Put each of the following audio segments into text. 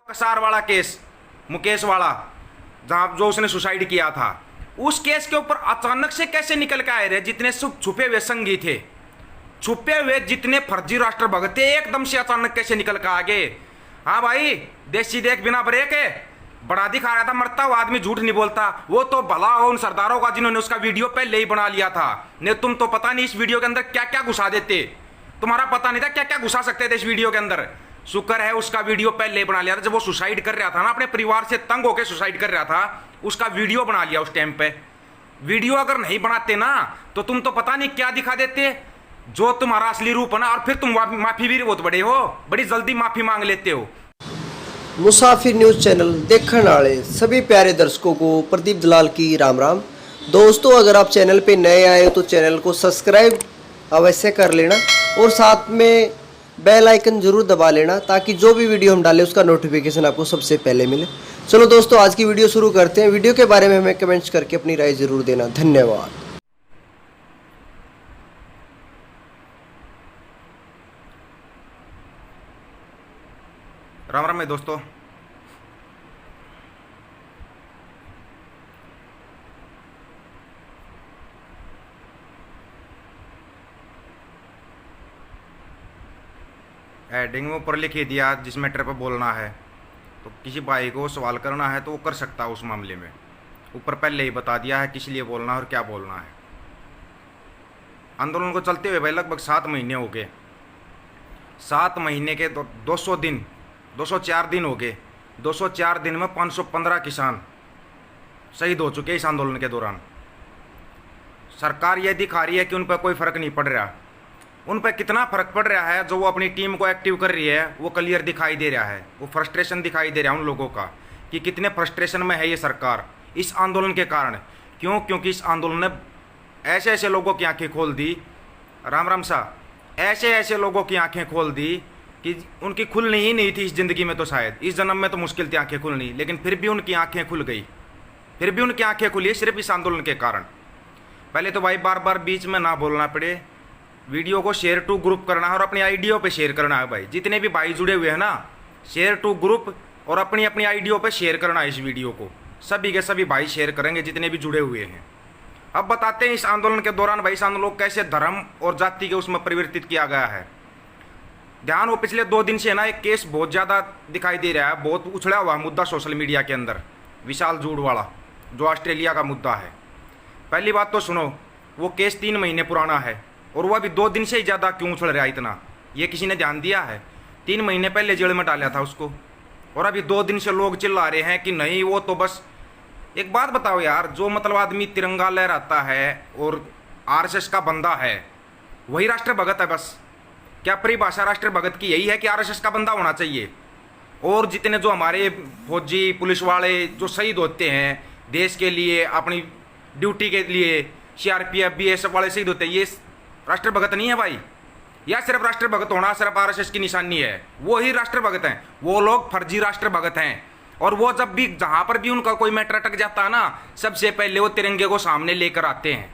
कसार वाला केस, मुकेश वाला, जहां जो उसने सुसाइड किया था, उस केस के ऊपर अचानक से कैसे निकल के आए रहे जितने छुपे हुए संगी थे, छुपे हुए जितने फर्जी राष्ट्रभक्त थे, एकदम से अचानक कैसे निकल के आ गए। हाँ भाई, देसी देख बिना ब्रेक है, बड़ा दिखा रहा था, मरता हुआ आदमी झूठ नहीं बोलता। वो तो भला हो उन सरदारों का जिन्होंने उसका वीडियो पहले ही बना लिया था। नहीं तुम तो पता नहीं इस वीडियो के अंदर क्या क्या घुसा देते, तुम्हारा पता नहीं था क्या क्या घुसा सकते थे इस वीडियो के अंदर। शुक्र है उसका वीडियो पहले ही बना लिया था। जब वो सुसाइड कर रहा था ना, अपने परिवार से तंग होकर सुसाइड कर रहा था, उसका वीडियो बना लिया उस टाइम पे। वीडियो अगर नहीं बनाते ना तो तुम तो पता नहीं क्या दिखा देते, जो तुम्हारा असली रूप है ना, और फिर तुम माफी भी बहुत बड़े हो, बड़ी जल्दी माफी मांग लेते हो। मुसाफिर न्यूज़ चैनल देखने वाले सभी प्यारे दर्शकों को प्रदीप दलाल की राम राम। दोस्तों, अगर आप चैनल पे नए आए हो तो चैनल को सब्सक्राइब अवश्य कर लेना और साथ में बेल आइकन जरूर दबा लेना, ताकि जो भी वीडियो हम डालें उसका नोटिफिकेशन आपको सबसे पहले मिले। चलो दोस्तों, आज की वीडियो शुरू करते हैं। वीडियो के बारे में हमें कमेंट्स करके अपनी राय जरूर देना। धन्यवाद। राम राम है दोस्तों। हेडिंग में ऊपर लिख दिया जिस मैटर पर बोलना है, तो किसी भाई को सवाल करना है तो वो कर सकता है। उस मामले में ऊपर पहले ही बता दिया है किस लिए बोलना है और क्या बोलना है। आंदोलन को चलते हुए भाई लगभग 7 महीने हो गए। 7 महीने के 200 दिन, 204 दिन हो गए। 204 दिन में 515 किसान शहीद हो चुके इस आंदोलन के दौरान। सरकार ये दिखा रही है कि उन पर कोई फर्क नहीं पड़ रहा। उन पर कितना फर्क पड़ रहा है, जो वो अपनी टीम को एक्टिव कर रही है, वो क्लियर दिखाई दे रहा है। वो फ्रस्ट्रेशन दिखाई दे रहा है उन लोगों का कि कितने फ्रस्ट्रेशन में है ये सरकार इस आंदोलन के कारण। क्यों? क्योंकि इस आंदोलन ने ऐसे ऐसे लोगों की आंखें खोल दी, राम राम सा, ऐसे ऐसे लोगों की आंखें खोल दी कि उनकी खुलनी ही नहीं थी इस ज़िंदगी में। तो शायद इस जन्म में तो मुश्किल थी आंखें खुलनी, लेकिन फिर भी उनकी आंखें खुल गई। फिर भी उनकी आंखें खुली सिर्फ इस आंदोलन के कारण। पहले तो भाई बार बार बीच में ना बोलना पड़े, वीडियो को शेयर टू ग्रुप करना है और अपनी आईडियो पे शेयर करना है। भाई जितने भी भाई जुड़े हुए हैं ना, शेयर टू ग्रुप और अपनी अपनी आईडियो पे शेयर करना है इस वीडियो को। सभी के सभी भाई शेयर करेंगे जितने भी जुड़े हुए हैं। अब बताते हैं इस आंदोलन के दौरान भाई इस आंदोलन को कैसे धर्म और जाति के उसमें परिवर्तित किया गया है। ध्यान हो, पिछले 2 दिन से ना एक केस बहुत ज़्यादा दिखाई दे रहा है, बहुत उछड़ा हुआ मुद्दा सोशल मीडिया के अंदर, विशाल जूड़ वाला, जो ऑस्ट्रेलिया का मुद्दा है। पहली बात तो सुनो, वो केस 3 महीने पुराना है और वो अभी 2 दिन से ही ज़्यादा क्यों उछल रहा है इतना, ये किसी ने ध्यान दिया है? 3 महीने पहले जेल में डाला था उसको, और अभी 2 दिन से लोग चिल्ला रहे हैं कि नहीं वो तो बस। एक बात बताओ यार, जो मतलब आदमी तिरंगा लहराता है और आरएसएस का बंदा है, वही राष्ट्रभगत है बस? क्या परिभाषा राष्ट्रभगत की यही है कि आरएसएस का बंदा होना चाहिए? और जितने जो हमारे फौजी पुलिस वाले जो शहीद होते हैं देश के लिए, अपनी ड्यूटी के लिए, सीआरपीएफ बीएसएफ वाले शहीद होते हैं, ये राष्ट्रभगत नहीं है भाई? या सिर्फ राष्ट्रभगत होना सिर्फ आरएसएस की निशानी है? वो ही राष्ट्रभगत हैं, वो लोग फर्जी राष्ट्रभगत हैं। और वो जब भी जहाँ पर भी उनका कोई मैटर अटक जाता है ना, सबसे पहले वो तिरंगे को सामने लेकर आते हैं,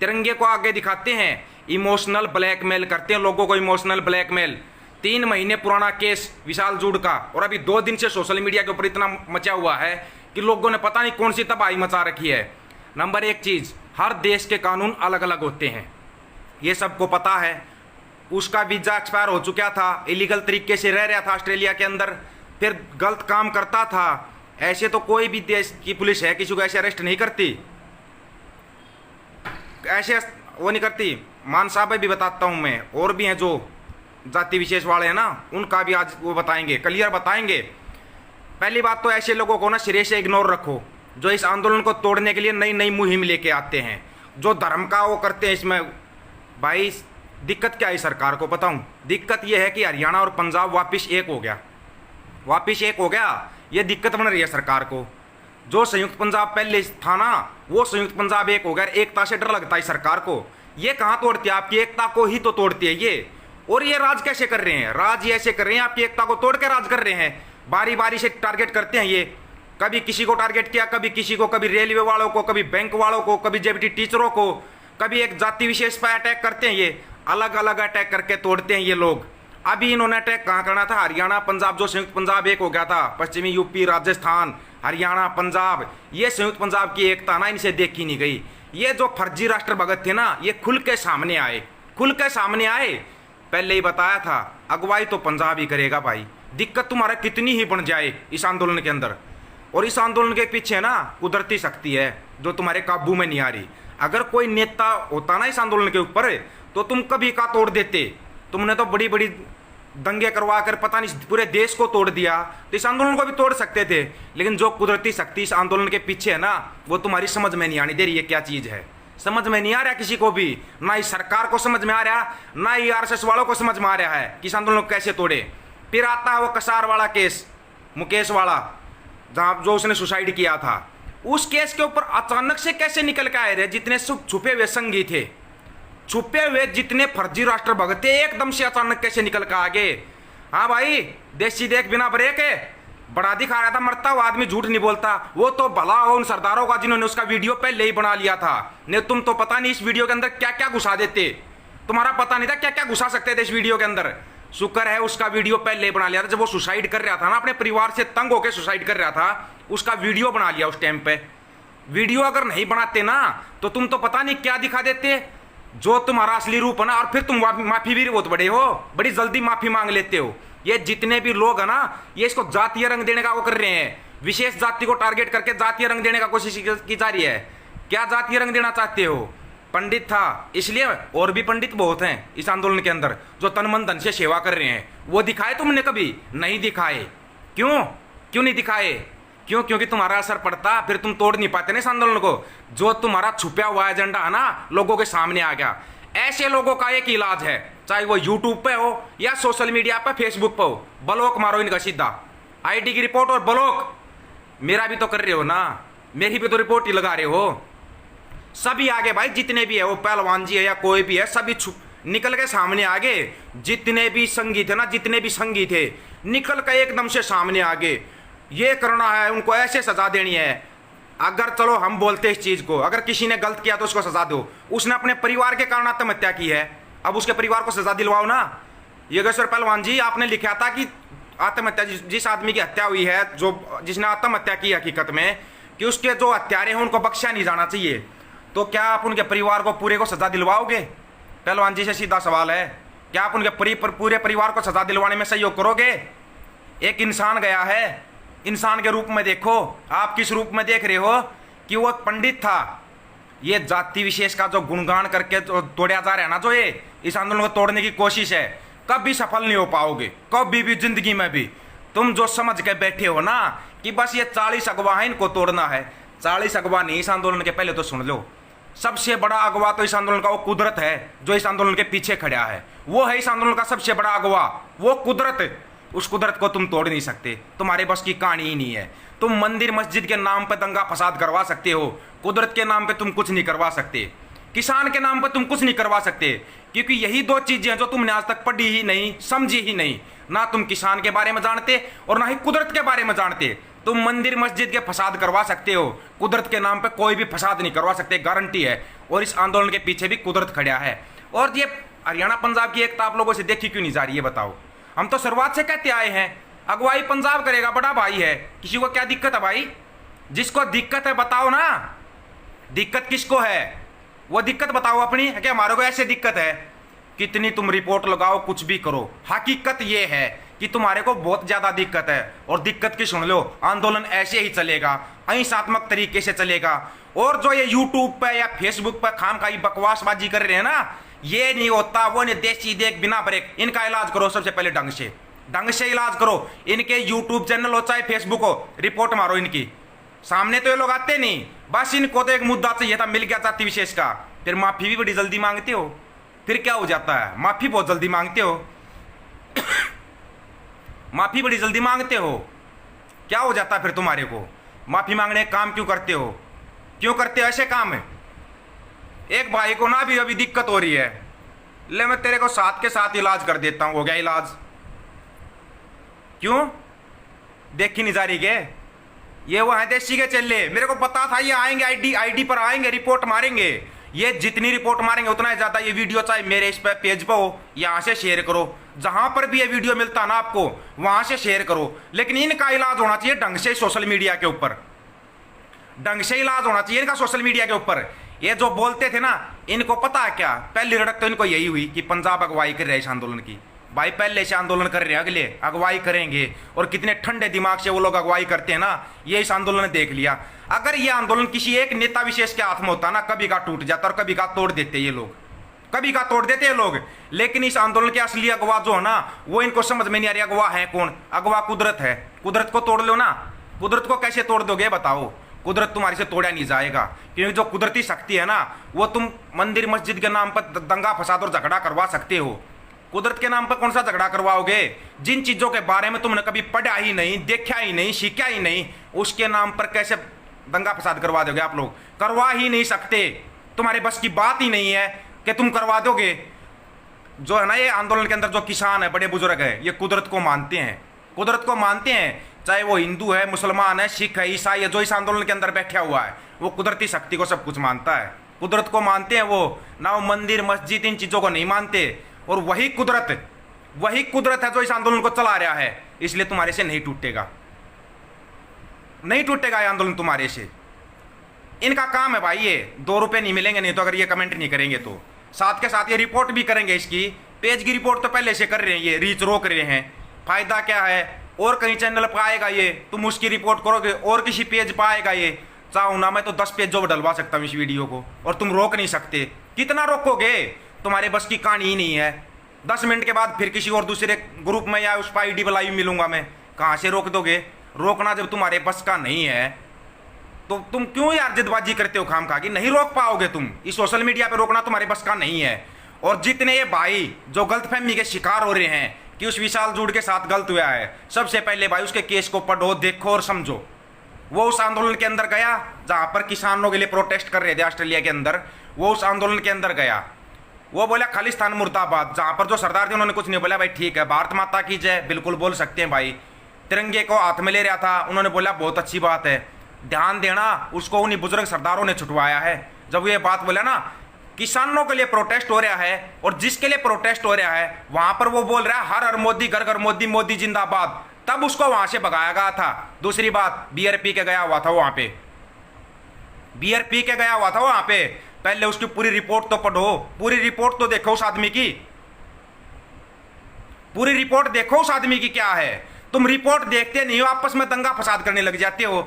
तिरंगे को आगे दिखाते हैं, इमोशनल ब्लैकमेल करते हैं लोगों को, इमोशनल ब्लैकमेल। 3 महीने पुराना केस विशाल जूड़ का, और अभी 2 दिन से सोशल मीडिया के ऊपर इतना मचा हुआ है कि लोगों ने पता नहीं कौन सी तबाही मचा रखी है। नंबर 1 चीज़, हर देश के कानून अलग अलग होते हैं, ये सबको पता है। उसका वीज़ा एक्सपायर हो चुका था, इलीगल तरीके से रह रहा था ऑस्ट्रेलिया के अंदर, फिर गलत काम करता था। ऐसे तो कोई भी देश की पुलिस है किसी को ऐसे अरेस्ट नहीं करती, ऐसे वो नहीं करती। मान साहब भी बताता हूँ मैं, और भी हैं जो जाति विशेष वाले हैं ना, उनका भी आज वो बताएंगे, क्लियर बताएंगे। पहली बात तो ऐसे लोगों को ना सिरे से इग्नोर रखो, जो इस आंदोलन को तोड़ने के लिए नई नई मुहिम लेके आते हैं, जो धर्म का वो करते हैं इसमें। भाई दिक्कत क्या है सरकार को बताऊं? दिक्कत ये है कि हरियाणा और पंजाब वापस एक हो गया, वापस एक हो गया। ये दिक्कत बन रही है सरकार को। जो संयुक्त पंजाब पहले था ना, वो संयुक्त पंजाब एक हो गया। एकता से डर लगता है सरकार को। ये कहाँ तोड़ती है? आपकी एकता को ही तो तोड़ती है ये। और ये राज कैसे कर रहे हैं? राज ये ऐसे कर रहे हैं, आपकी एकता को तोड़ के राज कर रहे हैं। बारी बारी से टारगेट करते हैं ये, कभी किसी को टारगेट किया, कभी किसी को, कभी रेलवे वालों को, कभी बैंक वालों को, कभी जेबीटी टीचरों को, कभी एक जाति विशेष पर अटैक करते हैं ये। अलग अलग अटैक करके तोड़ते हैं ये लोग। अभी इन्होंने अटैक कहाँ करना था? हरियाणा पंजाब, जो संयुक्त पंजाब एक हो गया था, पश्चिमी यूपी, राजस्थान, हरियाणा, पंजाब, ये संयुक्त पंजाब की एकता ना इनसे देखी नहीं गई। ये जो फर्जी राष्ट्रभगत थे ना, ये खुल के सामने आए, खुल के सामने आए। पहले ही बताया था, अगुवाई तो पंजाब ही करेगा भाई, दिक्कत तुम्हारा कितनी ही बन जाए इस आंदोलन के अंदर। और इस आंदोलन के पीछे ना कुदरती शक्ति है जो तुम्हारे काबू में नहीं आ रही। अगर कोई नेता होता ना इस आंदोलन के ऊपर, तो तुम कभी का तोड़ देते। तुमने तो बड़ी बड़ी दंगे करवा कर पता नहीं पूरे देश को तोड़ दिया, तो इस आंदोलन को भी तोड़ सकते थे। लेकिन जो कुदरती शक्ति इस आंदोलन के पीछे है ना, वो तुम्हारी समझ में नहीं आनी दे रही है क्या चीज़ है। समझ में नहीं आ रहा किसी को भी, ना ही सरकार को समझ में आ रहा, ना ही आरएसएस वालों को समझ में आ रहा है कि इस आंदोलन को कैसे तोड़े। फिर आता है वो कसार वाला केस, मुकेश वाला, जहाँ जो उसने सुसाइड किया था। उस केस के ऊपर अचानक से कैसे निकल के आए रहे जितने छुपे हुए संगी थे, छुपे हुए जितने फर्जी राष्ट्रभक्त थे, एकदम से अचानक कैसे निकल के आगे। हाँ भाई, देसी देख बिना ब्रेक है, बड़ा दिखा रहा था, मरता हुआ आदमी झूठ नहीं बोलता। वो तो भला हो उन सरदारों का जिन्होंने उसका वीडियो पहले ही बना लिया था। नहीं तुम तो पता नहीं इस वीडियो के अंदर क्या क्या घुसा देते, तुम्हारा पता नहीं था क्या क्या घुसा सकते थे इस वीडियो के अंदर। शुक्र है उसका वीडियो पहले ही बना लिया था। जब वो सुसाइड कर रहा था ना, अपने परिवार से तंग होकर सुसाइड कर रहा था, उसका वीडियो बना लिया उस टाइम पे। वीडियो अगर नहीं बनाते ना, तो तुम तो पता नहीं क्या दिखा देते, जो तुम्हारा असली रूप है ना। और फिर तुम माफी भी बहुत बड़े हो, बड़ी जल्दी माफी मांग लेते हो। ये जितने भी लोग है ना, ये इसको जातीय रंग देने का वो कर रहे हैं, विशेष जाति को टारगेट करके जातीय रंग देने का कोशिश की जा रही है। क्या जातीय रंग देना चाहते हो? पंडित था इसलिए, और भी पंडित बहुत हैं इस आंदोलन के अंदर जो तन मन धन से सेवा कर रहे हैं। वो दिखाए तुमने कभी? नहीं दिखाए। क्यों नहीं दिखाए? क्योंकि तुम्हारा असर पड़ता, फिर तुम तोड़ नहीं पाते ना इस आंदोलन को। जो तुम्हारा छुपा हुआ एजेंडा है ना, लोगों के सामने आ गया। ऐसे लोगों का एक इलाज है, चाहे वो यूट्यूब पे हो या सोशल मीडिया पे, फेसबुक पे हो, ब्लॉक मारो इनका सीधा, आईटी की रिपोर्ट और ब्लॉक। मेरा भी तो कर रहे हो ना, मेरी भी तो रिपोर्ट ही लगा रहे हो। सभी आगे भाई, जितने भी है, वो पहलवान जी है या कोई भी है, सभी निकल के सामने आगे। जितने भी संगी थे ना, जितने भी संगी थे, निकल के एकदम से सामने आगे। ये करना है, उनको ऐसे सजा देनी है। अगर चलो हम बोलते इस चीज को, अगर किसी ने गलत किया तो उसको सजा दो। उसने अपने परिवार के कारण आत्महत्या की है, अब उसके परिवार को सजा दिलवाओ ना। योगेश्वर पहलवान जी, आपने लिखा था कि आत्महत्या जिस आदमी की हत्या हुई है, जो जिसने आत्महत्या की हकीकत में, कि उसके जो हत्यारे हैं उनको बख्शा नहीं जाना चाहिए। तो क्या आप उनके परिवार को पूरे को सजा दिलवाओगे? पहलवान जी से सीधा सवाल है, क्या आप उनके पूरे परिवार को सजा दिलवाने में सहयोग करोगे? एक इंसान गया है, इंसान के रूप में देखो। आप किस रूप में देख रहे हो? कि वो एक पंडित था। ये जाति विशेष का जो गुणगान करके जो तोड़ा जा रहा है ना, जो ये इस आंदोलन को तोड़ने की कोशिश है, कभी सफल नहीं हो पाओगे, कभी भी जिंदगी में भी। तुम जो समझ के बैठे हो ना कि बस ये 40 अगवा है, इनको तोड़ना है। 40 अगवा नहीं इस आंदोलन के, पहले तो सुन लो। सबसे बड़ा अगवा तो इस आंदोलन का वो कुदरत है जो इस आंदोलन के पीछे खड़ा है। वो है इस आंदोलन का सबसे बड़ा अगवा, वो कुदरत। उस कुदरत को तुम तोड़ नहीं सकते, तुम्हारे बस की कहानी ही नहीं है। तुम मंदिर मस्जिद के नाम पे दंगा फसाद करवा सकते हो, कुदरत के नाम पे तुम कुछ नहीं करवा सकते, किसान के नाम पे तुम कुछ नहीं करवा सकते। क्योंकि यही दो चीजें हैं जो तुमने आज तक पढ़ी ही नहीं, समझी ही नहीं। ना तुम किसान के बारे में जानते और ना ही कुदरत के बारे में जानते। तुम मंदिर मस्जिद के फसाद करवा सकते हो, कुदरत के नाम पे कोई भी फसाद नहीं करवा सकते, गारंटी है। और इस आंदोलन के पीछे भी कुदरत खड़ा है। और ये हरियाणा पंजाब की एकता आप लोगों से देखी क्यों नहीं जा रही है बताओ? हम तो शुरुआत से कहते आए हैं, अगुवाई पंजाब करेगा, बड़ा भाई है। किसी को क्या दिक्कत है भाई? जिसको दिक्कत है बताओ ना, दिक्कत किसको है वो दिक्कत बताओ अपनी। क्या हमारे को ऐसे दिक्कत है? कितनी तुम रिपोर्ट लगाओ, कुछ भी करो, हकीकत ये है कि तुम्हारे को बहुत ज्यादा दिक्कत है। और दिक्कत की सुन लो, आंदोलन ऐसे ही चलेगा, अहिंसात्मक तरीके से चलेगा। और जो ये यूट्यूब पे या फेसबुक पे खामखाई बकवासबाजी कर रहे हैं ना, ये नहीं होता, वो नहीं, देसी देख बिना ब्रेक। इनका इलाज करो सबसे पहले ढंग से इलाज करो। इनके यूट्यूब चैनल हो चाहे फेसबुक हो, रिपोर्ट मारो इनकी। सामने तो ये लोग आते नहीं, बस इनको तो एक मुद्दा चाहिए था, मिल गया जाति विशेष का। फिर माफी भी बड़ी जल्दी मांगते हो। फिर क्या हो जाता है? माफी बहुत जल्दी मांगते हो माफी बड़ी जल्दी मांगते हो। क्या हो जाता है फिर तुम्हारे को? माफी मांगने का काम क्यों करते हो? क्यों करते हो ऐसे काम है? एक भाई को ना भी अभी दिक्कत हो रही है, ले मैं तेरे को साथ के साथ इलाज कर देता हूं। हो गया इलाज। क्यों देखी नहीं जा रही के? ये वो है देसी के चेले, मेरे को पता था ये आएंगे, आईडी पर आएंगे, रिपोर्ट मारेंगे। ये जितनी रिपोर्ट मारेंगे उतना ही ज्यादा ये वीडियो चाहे मेरे इस पे पेज पे हो, यहाँ से शेयर करो, जहां पर भी ये वीडियो मिलता ना आपको वहां से शेयर करो। लेकिन इनका इलाज होना चाहिए ढंग से सोशल मीडिया के ऊपर, ढंग से इलाज होना चाहिए इनका सोशल मीडिया के ऊपर। ये जो बोलते थे ना, इनको पता है क्या, पहली रड़क तो इनको यही हुई कि पंजाब अगुवाई कर रहे हैं इस आंदोलन की। भाई पहले से आंदोलन कर रहे हैं, अगले अगुवाई करेंगे, और कितने ठंडे दिमाग से वो लोग अगुवाई करते हैं ना, ये इस आंदोलन ने देख लिया। अगर ये आंदोलन किसी एक नेता विशेष के हाथ में होता ना, कभी का टूट जाता और कभी का तोड़ देते ये लोग, कभी का तोड़ देते ये लोग। लेकिन इस आंदोलन के असली अगवा जो है ना, वो इनको समझ में नहीं आ रही। अगवा है कौन? अगवा कुदरत है। कुदरत को तोड़ लो ना, कुदरत को कैसे तोड़ दोगे बताओ? कुदरत तुम्हारे से तोड़ा नहीं जाएगा, क्योंकि जो कुदरती शक्ति है ना, वो तुम मंदिर मस्जिद के नाम पर दंगा फसाद और झगड़ा करवा सकते हो। कुदरत के नाम पर कौन सा झगड़ा करवाओगे? जिन चीजों के बारे में तुमने कभी पढ़ा ही नहीं, देखा ही नहीं, सीखा ही नहीं, उसके नाम पर कैसे दंगा फसाद करवा दोगे आप लोग? करवा ही नहीं सकते, तुम्हारे बस की बात ही नहीं है कि तुम करवा दोगे। जो है ना, ये आंदोलन के अंदर जो किसान है, बड़े बुजुर्ग है, ये कुदरत को मानते हैं, कुदरत को मानते हैं। चाहे वो हिंदू है, मुसलमान है, सिख है, ईसाई है, जो इस आंदोलन के अंदर बैठा हुआ है, वो कुदरती शक्ति को सब कुछ मानता है, कुदरत को मानते हैं। वो ना वो मंदिर मस्जिद इन चीजों को नहीं मानते। और वही कुदरत है जो इस आंदोलन को चला रहा है। इसलिए तुम्हारे से नहीं टूटेगा, नहीं टूटेगा ये आंदोलन तुम्हारे से। इनका काम है भाई, ये 2 रुपए नहीं मिलेंगे नहीं तो, अगर ये कमेंट नहीं करेंगे तो। साथ के साथ ये रिपोर्ट भी करेंगे, इसकी पेज की रिपोर्ट तो पहले से कर रहे हैं, ये रीच रोक रहे हैं। फायदा क्या है? और कहीं चैनल पर आएगा ये, तुम उसकी रिपोर्ट करोगे, और किसी पेज पर आएगा ये। चाहूँ ना मैं तो 10 पेज जो डलवा सकता हूँ इस वीडियो को, और तुम रोक नहीं सकते। कितना रोकोगे? तुम्हारे बस की कहानी ही नहीं है। 10 मिनट के बाद फिर किसी और दूसरे ग्रुप में या उस पर ID लाइव मिलूंगा मैं, कहाँ से रोक दोगे? रोकना जब तुम्हारे बस का नहीं है तो तुम क्यों यार जिदबाजी करते हो खाम खा की? नहीं रोक पाओगे तुम। इस सोशल मीडिया पे रोकना तुम्हारे बस का नहीं है। और जितने ये भाई जो गलतफहमी के शिकार हो रहे हैं कि उस विशाल जूड़ के साथ गलत हुआ है, सबसे पहले भाई उसके केस को पढ़ो, देखो और समझो। वो उस आंदोलन के अंदर गया जहां पर किसानों के लिए प्रोटेस्ट कर रहे थे ऑस्ट्रेलिया के अंदर, वो उस आंदोलन के अंदर गया। वो बोला खालिस्तान मुर्दाबाद। जहां पर जो सरदार थे उन्होंने कुछ नहीं बोला, भाई ठीक है भारत माता की जय, बिल्कुल बोल सकते हैं भाई। तिरंगे को हाथ में ले रहा था, उन्होंने बोला बहुत अच्छी बात है। ध्यान देना, उसको उन्हीं बुजुर्ग सरदारों ने छुटवाया है। जब ये बात बोला ना, किसानों के लिए प्रोटेस्ट हो रहा है, और जिसके लिए प्रोटेस्ट हो रहा है वहां पर वो बोल रहा है हर हर मोदी, घर घर मोदी, मोदी जिंदाबाद, तब उसको वहां से भगाया गया था। दूसरी बात, बियर पी के गया हुआ था वहां पे, बियर पी के गया हुआ था वहां पे। पहले उसकी पूरी रिपोर्ट तो पढ़ो, पूरी रिपोर्ट तो देखो उस आदमी की, पूरी रिपोर्ट देखो उस आदमी की क्या है। तुम रिपोर्ट देखते नहीं हो, आपस में दंगा फसाद करने लग जाते हो।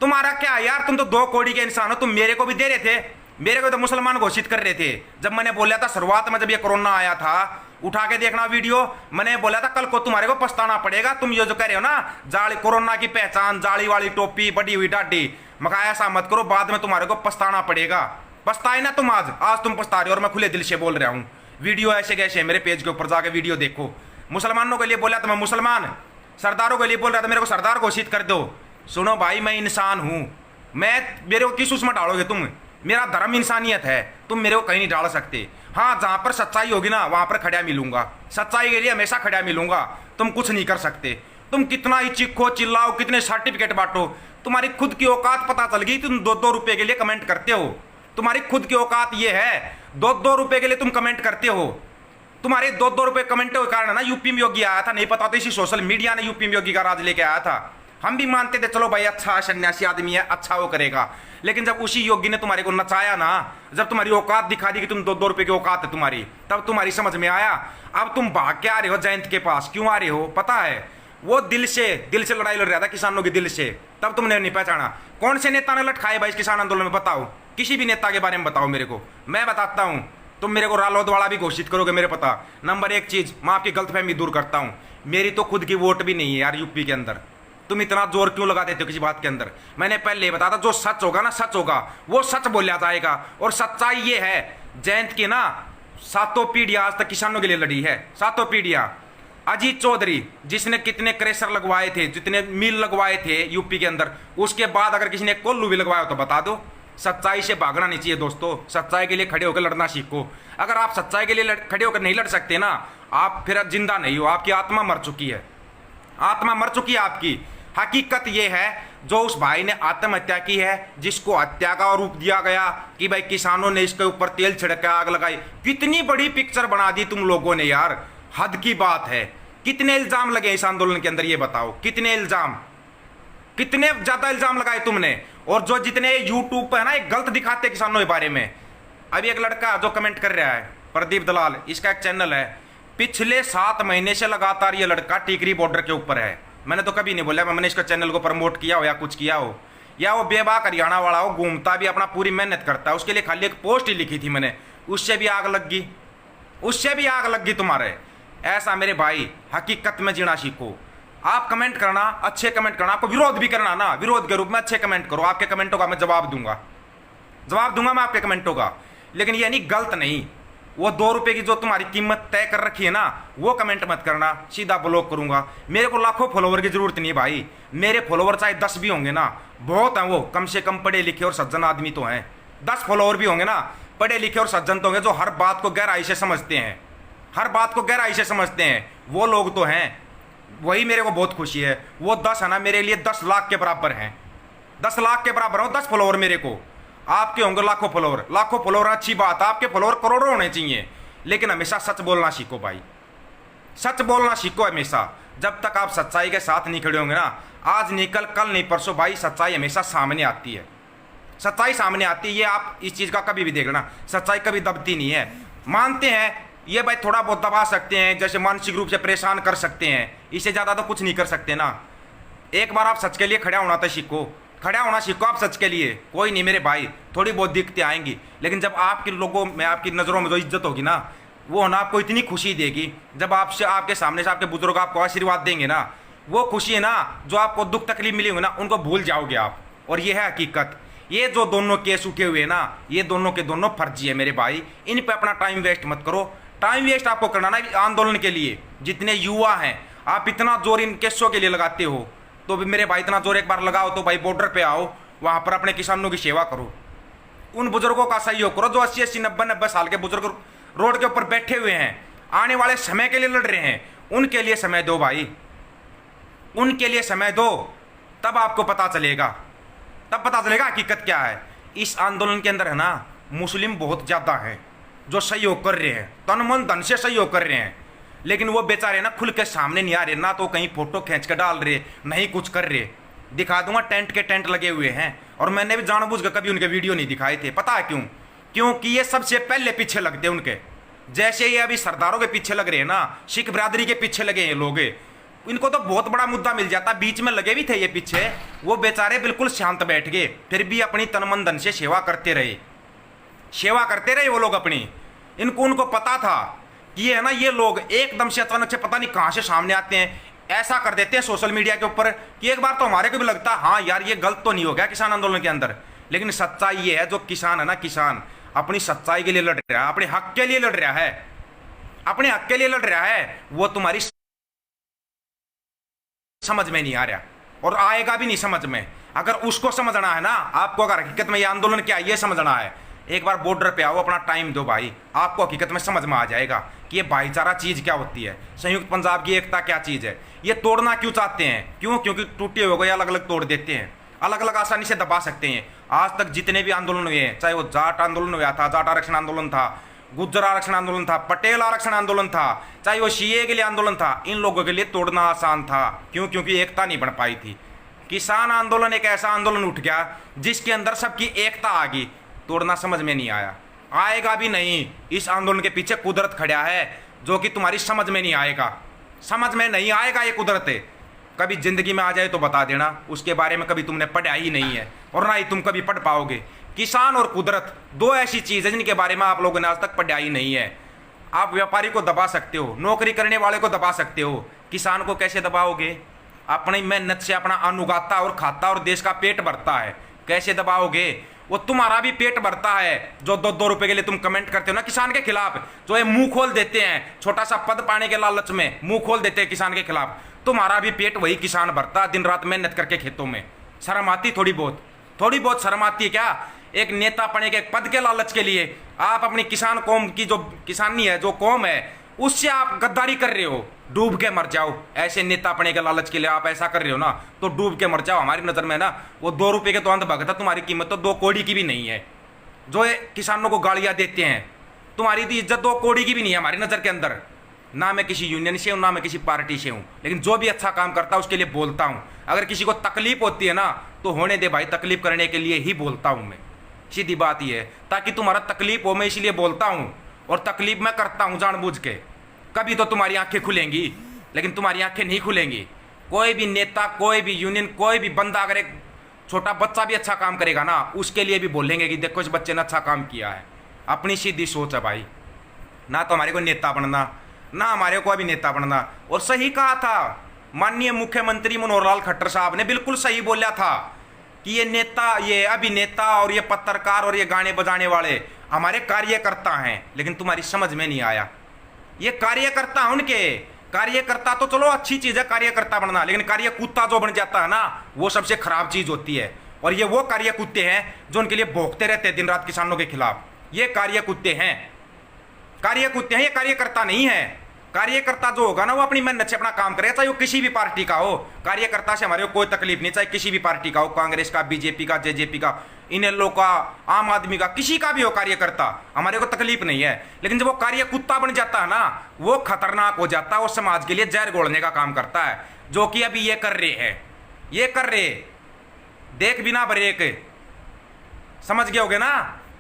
तुम्हारा क्या यार, तुम तो 2 कौड़ी के इंसान हो। तुम मेरे को भी दे रहे थे, मेरे को तो मुसलमान घोषित कर रहे थे। जब मैंने बोला था शुरुआत में, जब ये कोरोना आया था, उठा के देखना वीडियो, मैंने बोला था कल को तुम्हारे को पछताना पड़ेगा। तुम ये जो कह रहे हो ना, जाली कोरोना की पहचान, जाली वाली टोपी, बड़ी हुई डाडी, मगर ऐसा मत करो, बाद में तुम्हारे को पछताना पड़ेगा। पछताए ना तुम, आज तुम पछता रहे हो, और मैं खुले दिल से बोल रहा हूँ। वीडियो ऐसे कैसे मेरे पेज के ऊपर जाके वीडियो देखो। मुसलमानों के लिए बोला था मैं मुसलमान, सरदारों के लिए बोल रहा था मेरे को सरदार घोषित कर दो। सुनो भाई, मैं इंसान हूं, मेरे को किस उसमें डालोगे तुम? मेरा धर्म इंसानियत है, तुम मेरे को कहीं नहीं डाल सकते। हाँ, जहां पर सच्चाई होगी ना वहां पर खड़ा मिलूंगा, सच्चाई के लिए हमेशा खड़ा मिलूंगा। तुम कुछ नहीं कर सकते। तुम कितना ही चीखो चिल्लाओ, कितने सर्टिफिकेट बांटो, तुम्हारी खुद की औकात पता चल गई। तुम 2-2 रुपए के लिए कमेंट करते हो, तुम्हारी खुद की औकात ये है, 2-2 रुपए के लिए तुम कमेंट करते हो। तुम्हारे 2-2 रुपए कमेंट के कारण ना यूपी में योगी आया था, नहीं पता तो इसी सोशल मीडिया ने यूपी में योगी का राज लेके आया था। हम भी मानते थे चलो भाई अच्छा सन्यासी आदमी है, अच्छा वो करेगा। लेकिन जब उसी योगी ने तुम्हारे को नचाया ना, जब तुम्हारी औकात दिखा दी कि तुम 2-2 रुपए की औकात है तुम्हारी, तब तुम्हारी समझ में आया। अब तुम भाग के आ रहे हो जयंत के पास, क्यों आ रहे हो पता है? वो दिल से लड़ाई लड़ रहा था किसानों के दिल से, तब तुमने नहीं पहचाना। कौन से नेता ने लटकाए भाई इस किसान आंदोलन में? बताओ, किसी भी नेता के बारे में बताओ मेरे को, मैं बताता हूँ। तुम मेरे को रालोद वाला भी घोषित करोगे मेरे पता। नंबर 1 चीज, मैं आपकी गलतफहमी दूर करता हूँ, मेरी तो खुद की वोट भी नहीं है यार यूपी के अंदर। तुम इतना जोर क्यों लगा देते हो किसी बात के अंदर? मैंने पहले ही बताया था, जो सच होगा ना, सच होगा, वो सच बोला जाएगा। और सच्चाई ये है, जयंत की ना 7 पीढ़ियां आज तक किसानों के लिए लड़ी है, 7 पीढ़ियां। अजीत चौधरी जिसने कितने क्रेशर लगवाए थे, जितने मिल लगवाए थे यूपी के अंदर, उसके बाद अगर किसी ने कोल्लू भी लगवाया तो बता दो। सच्चाई से भागना नहीं चाहिए दोस्तों, सच्चाई के लिए खड़े होकर लड़ना सीखो। अगर आप सच्चाई के लिए खड़े होकर नहीं लड़ सकते ना, आप फिर जिंदा नहीं हो, आपकी आत्मा मर चुकी है, आत्मा मर चुकी है आपकी। हकीकत यह है, जो उस भाई ने आत्महत्या की है, जिसको हत्या का रूप दिया गया कि भाई किसानों ने इसके ऊपर तेल छिड़क के आग लगाई, कितनी बड़ी पिक्चर बना दी तुम लोगों ने यार। हद की बात है। कितने इल्जाम लगे इस आंदोलन के अंदर, ये बताओ कितने इल्जाम, कितने ज्यादा इल्जाम लगाए तुमने। और जो जितने यूट्यूब पर है ना एक गलत दिखाते हैं किसानों के बारे में। अभी एक लड़का जो कमेंट कर रहा है, प्रदीप दलाल, इसका एक चैनल है, पिछले 7 महीने से लगातार ये लड़का टिकरी बॉर्डर के ऊपर है। मैंने तो कभी नहीं बोला मैंने इसका चैनल को प्रमोट किया हो या कुछ किया हो, या वो बेबाक हरियाणा वाला हो, घूमता भी अपना पूरी मेहनत करता है, उसके लिए खाली एक पोस्ट ही लिखी थी मैंने, उससे भी आग लग गई, उससे भी आग लग गई तुम्हारे। ऐसा मेरे भाई हकीकत में जीना सीखो। आप कमेंट करना, अच्छे कमेंट करना, आपको विरोध भी करना ना, विरोध के रूप में अच्छे कमेंट करो, आपके कमेंटों का मैं जवाब दूंगा मैं आपके कमेंटों का। लेकिन ये नहीं, गलत नहीं, वो 2 रुपए की जो तुम्हारी कीमत तय कर रखी है ना, वो कमेंट मत करना, सीधा ब्लॉक करूंगा। मेरे को लाखों फॉलोवर की जरूरत नहीं भाई, मेरे फॉलोवर चाहे 10 भी होंगे ना, बहुत हैं वो, कम से कम पढ़े लिखे और सज्जन आदमी तो हैं। 10 फॉलोवर भी होंगे ना, पढ़े लिखे और सज्जन तो होंगे, जो हर बात को गहराई से समझते हैं, हर बात को गहराई से समझते हैं, वो लोग तो हैं। वही मेरे को बहुत खुशी है। वो 10 है ना, मेरे लिए 10 लाख के बराबर हैं, 10 लाख के बराबर हो 10 फॉलोवर मेरे को। आपके होंगे लाखों फॉलोवर, लाखों फॉलोवर अच्छी बात, आपके फॉलोवर करोड़ों होने चाहिए, लेकिन हमेशा सच बोलना सीखो भाई, सच बोलना सीखो हमेशा। जब तक आप सच्चाई के साथ नहीं खड़े होंगे ना, आज नहीं कल नहीं परसों भाई, सच्चाई हमेशा सामने आती है, सच्चाई सामने आती है। ये आप इस चीज़ का कभी भी देख लेना, सच्चाई कभी दबती नहीं है। मानते हैं ये भाई थोड़ा बहुत दबा सकते हैं, जैसे मानसिक रूप से परेशान कर सकते हैं, इससे ज़्यादा तो कुछ नहीं कर सकते ना। एक बार आप सच के लिए खड़ा होना तो सीखो, खड़ा होना सीखो आप सच के लिए। कोई नहीं मेरे भाई, थोड़ी बहुत दिक्कतें आएंगी, लेकिन जब आपके लोगों में, आपकी नज़रों में जो इज्जत होगी ना, वो ना आपको इतनी खुशी देगी। जब आपसे, आपके सामने से आपके बुजुर्ग आपको आशीर्वाद देंगे ना, वो खुशी है ना, जो आपको दुख तकलीफ मिली होगी ना, उनको भूल जाओगे आप। और ये है हकीकत। ये जो दोनों केस उठे हुए ना, ये दोनों के दोनों फर्जी है मेरे भाई, इन पे अपना टाइम वेस्ट मत करो। टाइम वेस्ट आपको करना ना आंदोलन के लिए। जितने युवा हैं, आप इतना जोर इन केसों के लिए लगाते हो, तो भी मेरे भाई इतना जोर एक बार लगाओ तो भाई बॉर्डर पे आओ, वहाँ पर अपने किसानों की सेवा करो, उन बुजुर्गों का सहयोग करो जो 80-80, 90-90 साल के बुजुर्ग रोड के ऊपर बैठे हुए हैं, आने वाले समय के लिए लड़ रहे हैं, उनके लिए समय दो भाई, उनके लिए समय दो। तब आपको पता चलेगा, तब पता चलेगा हकीकत क्या है। इस आंदोलन के अंदर है ना, मुस्लिम बहुत ज़्यादा हैं जो सहयोग कर रहे हैं, तन मन धन से सहयोग कर रहे हैं, लेकिन वो बेचारे ना खुल के सामने नहीं आ रहे, ना तो कहीं फोटो खींच के डाल रहे, नहीं कुछ कर रहे। दिखा दूंगा, टेंट के टेंट लगे हुए हैं, और मैंने भी जानबूझ कर कभी उनके वीडियो नहीं दिखाए थे। पता है क्यों? क्योंकि ये सबसे पहले पीछे लगते हैं उनके, जैसे ये अभी सरदारों के पीछे लग रहे हैं ना, सिख बरादरी के पीछे लगे हैं लोग, इनको तो बहुत बड़ा मुद्दा मिल जाता। बीच में लगे भी थे ये पीछे, वो बेचारे बिल्कुल शांत बैठ गए, फिर भी अपनी तन मन धन से सेवा करते रहे, सेवा करते रहे वो लोग अपनी। उनको पता था कि ये है ना, ये लोग एकदम से अचानक से पता नहीं कहाँ से सामने आते हैं, ऐसा कर देते हैं सोशल मीडिया के ऊपर कि एक बार तो हमारे को भी लगता है हाँ यार ये गलत तो नहीं हो गया किसान आंदोलन के अंदर। लेकिन सच्चाई ये है, जो किसान है ना, किसान अपनी सच्चाई के लिए लड़ रहा है, अपने हक के लिए लड़ रहा है, अपने हक के लिए लड़ रहा है। वो तुम्हारी समझ में नहीं आ रहा, और आएगा भी नहीं समझ में। अगर उसको समझना है ना, आपको अगर हकीकत में ये आंदोलन क्या है ये समझना है, एक बार बॉर्डर पे आओ, अपना टाइम दो भाई, आपको हकीकत में समझ में आ जाएगा कि ये भाईचारा चीज़ क्या होती है, संयुक्त पंजाब की एकता क्या चीज़ है। ये तोड़ना क्यों चाहते हैं? क्यों? क्योंकि टूटे हो गए अलग अलग तोड़ देते हैं, अलग अलग आसानी से दबा सकते हैं। आज तक जितने भी आंदोलन हुए हैं, चाहे वो जाट आंदोलन हुआ था, जाट आरक्षण आंदोलन था, गुज्जर आरक्षण आंदोलन था, पटेल आरक्षण आंदोलन था, चाहे वो सीए के लिए आंदोलन था, इन लोगों के लिए तोड़ना आसान था। क्यों? क्योंकि एकता नहीं बन पाई थी। किसान आंदोलन एक ऐसा आंदोलन उठ गया जिसके अंदर सबकी एकता आ गई, तोड़ना समझ में नहीं आया, आएगा भी नहीं। इस आंदोलन के पीछे कुदरत खड़ा है जो कि तुम्हारी समझ में नहीं आएगा, समझ में नहीं आएगा ये कुदरत है। कभी जिंदगी में आ जाए तो बता देना, उसके बारे में कभी तुमने पढ़ा ही नहीं है और ना ही तुम कभी पढ़ पाओगे। किसान और कुदरत दो ऐसी चीज़ है जिनके बारे में आप लोगों ने आज तक पढ़ा ही नहीं है। आप व्यापारी को दबा सकते हो, नौकरी करने वाले को दबा सकते हो, किसान को कैसे दबाओगे? अपनी मेहनत से अपना अन्न उगाता और खाता और देश का पेट भरता है, कैसे दबाओगे? वो तुम्हारा भी पेट भरता है जो 2-2 रुपए के लिए तुम कमेंट करते हो ना किसान के खिलाफ, जो ये मुंह खोल देते हैं, छोटा सा पद पाने के लालच में मुंह खोल देते हैं किसान के खिलाफ। तुम्हारा भी पेट वही किसान भरता, दिन रात मेहनत करके खेतों में। शर्म आती? थोड़ी बहुत शर्म आती है क्या? एक नेता पने के, एक पद के लालच के लिए आप अपनी किसान कौम की, जो किसानी है, जो कौम है, उससे आप गद्दारी कर रहे हो। डूब के मर जाओ, ऐसे नेता पने के लालच के लिए आप ऐसा कर रहे हो ना, तो डूब के मर जाओ। हमारी नज़र में ना वो 2 रुपए के तो अंध भगत है, तुम्हारी कीमत तो 2 कौड़ी की भी नहीं है। जो ये किसानों को गालियाँ देते हैं, तुम्हारी तो इज्जत 2 कौड़ी की भी नहीं है हमारी नज़र के अंदर। ना मैं किसी यूनियन से हूँ, ना मैं किसी पार्टी से हूँ, लेकिन जो भी अच्छा काम करता है उसके लिए बोलता हूँ। अगर किसी को तकलीफ होती है ना तो होने दे भाई, तकलीफ करने के लिए ही बोलता हूँ मैं। सीधी बात ये है, ताकि तुम्हारा तकलीफ हो, मैं इसलिए बोलता हूँ और तकलीफ मैं करता हूँ जानबूझ के। कभी तो तुम्हारी आंखें खुलेंगी, लेकिन तुम्हारी आंखें नहीं खुलेंगी। कोई भी नेता, कोई भी यूनियन, कोई भी बंदा, अगर एक छोटा बच्चा भी अच्छा काम करेगा ना, उसके लिए भी बोलेंगे कि देखो इस बच्चे ने अच्छा काम किया है। अपनी सीधी सोच है भाई। ना तो हमारे को नेता बनना, ना हमारे को अभी नेता बनना। और सही कहा था माननीय मुख्यमंत्री मनोहर लाल खट्टर साहब ने, बिल्कुल सही बोला था कि ये नेता, ये अभिनेता और ये पत्रकार और ये गाने बजाने वाले हमारे कार्यकर्ता हैं, लेकिन तुम्हारी समझ में नहीं आया। ये कार्यकर्ता उनके, कार्यकर्ता तो चलो अच्छी चीज है कार्यकर्ता बनना, लेकिन कार्यकुत्ता जो बन जाता है ना, वो सबसे खराब चीज होती है। और ये वो कार्यकुत्ते हैं जो उनके लिए भोगते रहते हैं दिन रात किसानों के खिलाफ। ये कार्यकुत्ते हैं, कार्यकुत्ते हैं, ये कार्यकर्ता नहीं है। कार्यकर्ता जो होगा ना वो अपनी मेहनत से अपना काम करे, चाहे वो किसी भी पार्टी का हो। कार्यकर्ता से हमारे को कोई तकलीफ नहीं, चाहे किसी भी पार्टी का हो, कांग्रेस का, बीजेपी का, जेजेपी का, इनेलो का, आम आदमी का, किसी का भी हो कार्यकर्ता, हमारे को तकलीफ नहीं है। लेकिन जब वो कार्यकुत्ता बन जाता है ना, वो खतरनाक हो जाता है, वो समाज के लिए जहर घोलने का काम करता है, जो कि अभी ये कर रहे हैं। ये कर रहे, देख बिना ब्रेक, समझ गए होगे ना।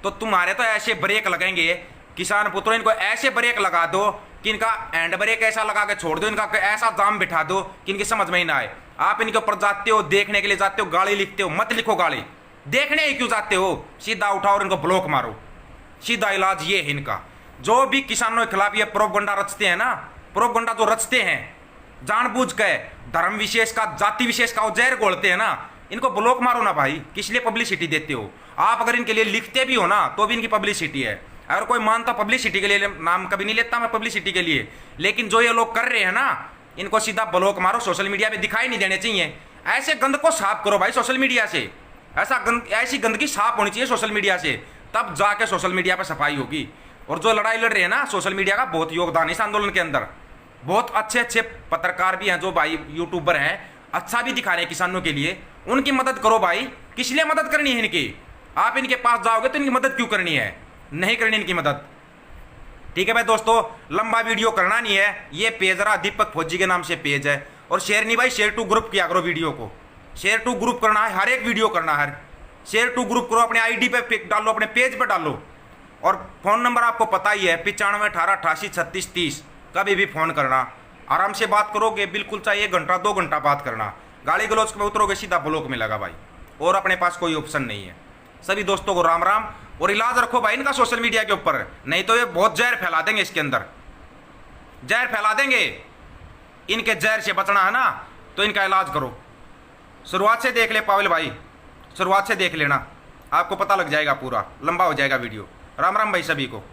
तो तुम्हारे तो ऐसे ब्रेक लगेंगे किसान पुत्रों, इनको ऐसे ब्रेक लगा दो कि इनका हैंड ब्रेक ऐसा लगा के छोड़ दो, इनका ऐसा जाम बिठा दो कि इनकी समझ में ही ना आए। आप इनके ऊपर जाते हो, देखने के लिए जाते हो, गाली लिखते हो, मत लिखो गाली, देखने ही क्यों जाते हो, सीधा उठाओ और इनको ब्लॉक मारो। सीधा इलाज ये है इनका। जो भी किसानों के खिलाफ ये प्रोपगंडा रचते हैं ना, प्रोपगंडा जो रचते हैं जानबूझ के, धर्म विशेष का, जाति विशेष का वो जहर घोलते हैं ना, इनको ब्लॉक मारो ना भाई। किस लिए पब्लिसिटी देते हो आप? अगर इनके लिए लिखते भी हो ना तो भी इनकी पब्लिसिटी है। अगर कोई मानता पब्लिसिटी के लिए, नाम कभी नहीं लेता मैं पब्लिसिटी के लिए, लेकिन जो ये लोग कर रहे हैं ना, इनको सीधा ब्लॉक मारो। सोशल मीडिया पे दिखाई नहीं देने चाहिए। ऐसे गंद को साफ करो भाई सोशल मीडिया से। ऐसी गंदगी साफ होनी चाहिए सोशल मीडिया से, तब जाके सोशल मीडिया पे सफाई होगी। और जो लड़ाई लड़ रहे हैं ना, सोशल मीडिया का बहुत योगदान है इस आंदोलन के अंदर। बहुत अच्छे अच्छे पत्रकार भी हैं जो भाई यूट्यूबर हैं, अच्छा भी दिखा रहे हैं किसानों के लिए। उनकी मदद करो भाई। किस लिए मदद करनी है इनकी? आप इनके पास जाओगे तो इनकी मदद क्यों करनी है? नहीं करनी इनकी मदद। ठीक है भाई दोस्तों, लंबा वीडियो करना नहीं है। ये पेज रहा दीपक फौजी के नाम से पेज है। और शेयर नहीं भाई, शेयर टू ग्रुप किया करो वीडियो को। शेयर टू ग्रुप करना है, हर एक वीडियो करना है। शेयर टू ग्रुप करो, अपने आईडी पे डालो, अपने पेज पे डालो। और फोन नंबर आपको पता ही है, 95 18 88 36 30। कभी भी फोन करना, आराम से बात करोगे बिल्कुल, चाहिए 1 घंटा 2 घंटा बात करना। गाली गलौज में उतरोगे सीधा ब्लॉक में लगा भाई। और अपने पास कोई ऑप्शन नहीं है। सभी दोस्तों को राम राम। और इलाज रखो भाई इनका सोशल मीडिया के ऊपर, नहीं तो ये बहुत जहर फैला देंगे इसके अंदर, जहर फैला देंगे। इनके जहर से बचना है ना तो इनका इलाज करो। शुरुआत से देख ले पावेल भाई, शुरुआत से देख लेना, आपको पता लग जाएगा, पूरा लंबा हो जाएगा वीडियो। राम राम भाई सभी को।